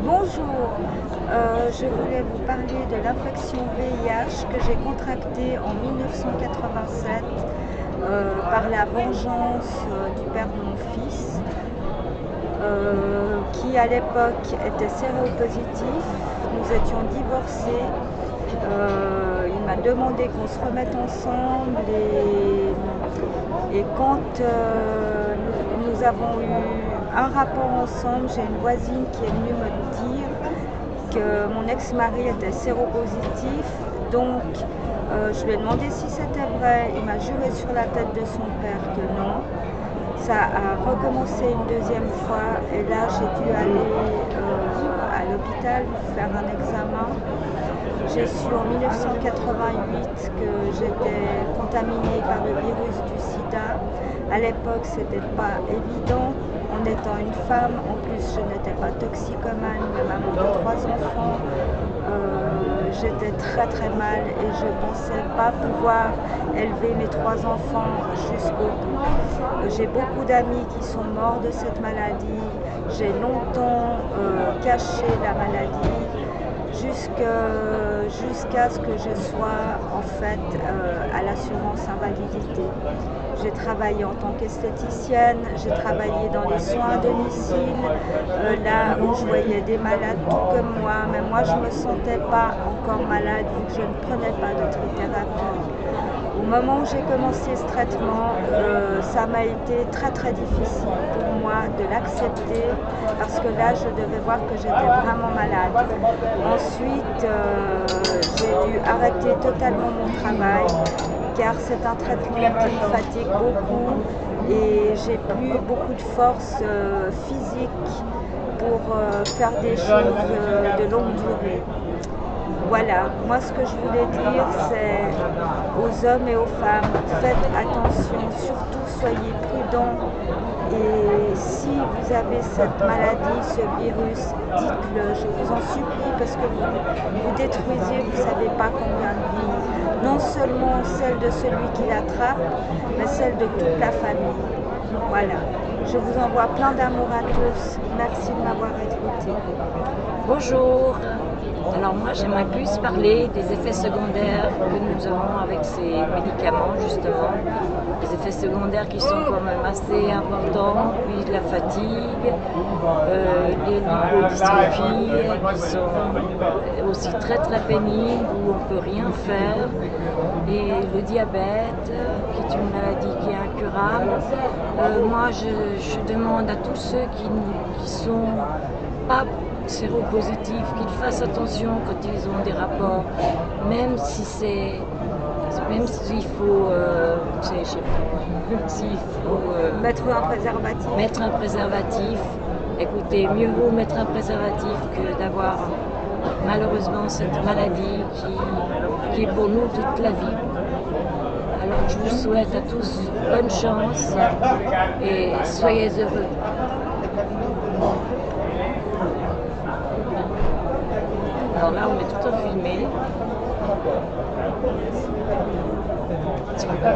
Bonjour, je voulais vous parler de l'infection VIH que j'ai contractée en 1987 par la vengeance du père de mon fils, qui à l'époque était séropositif. Nous étions divorcés. Il m'a demandé qu'on se remette ensemble et quand nous avons eu un rapport ensemble, j'ai une voisine qui est venue me dire que mon ex-mari était séropositif, donc je lui ai demandé si c'était vrai. Il m'a juré sur la tête de son père que non. Ça a recommencé une deuxième fois et là j'ai dû aller à l'hôpital faire un examen. J'ai su en 1988 que j'étais contaminée par le virus du sida. À l'époque, c'était pas évident. En étant une femme, en plus, je n'étais pas toxicomane, mais maman de 3 enfants. J'étais très mal et je pensais pas pouvoir élever mes 3 enfants jusqu'au bout. J'ai beaucoup d'amis qui sont morts de cette maladie. J'ai longtemps caché la maladie jusqu'à ce que je sois en fait à l'assurance invalidité. J'ai travaillé en tant qu'esthéticienne, j'ai travaillé dans les soins à domicile, là où je voyais des malades tout comme moi, mais moi je ne me sentais pas encore malade vu que je ne prenais pas de trithérapie. Au moment où j'ai commencé ce traitement, ça m'a été très difficile pour moi de l'accepter parce que là, je devais voir que j'étais vraiment malade. Ensuite, j'ai dû arrêter totalement mon travail car c'est un traitement qui me fatigue beaucoup et j'ai plus beaucoup de force physique pour faire des choses de longue durée. Voilà, moi ce que je voulais dire c'est aux hommes et aux femmes, faites attention, surtout soyez prudents et si vous avez cette maladie, ce virus, dites-le, je vous en supplie parce que vous détruisez, vous ne savez pas combien de vies, non seulement celle de celui qui l'attrape, mais celle de toute la famille. Voilà, je vous envoie plein d'amour à tous, merci de m'avoir écouté. Bonjour, alors moi j'aimerais plus parler des effets secondaires que nous avons avec ces médicaments justement, des effets secondaires qui sont quand même assez importants, puis la fatigue, les lipodystrophies qui sont aussi très pénibles où on ne peut rien faire, et le diabète qui est une maladie qui est incurable. Moi je demande à tous ceux qui sont pas séropositifs, qu'ils fassent attention quand ils ont des rapports, même s'il faut, mettre un préservatif. Écoutez, mieux vaut mettre un préservatif que d'avoir malheureusement cette maladie qui est pour nous toute la vie. Alors je vous souhaite à tous bonne chance et soyez heureux. Alors là, on est tout en filmé. Tu peux pas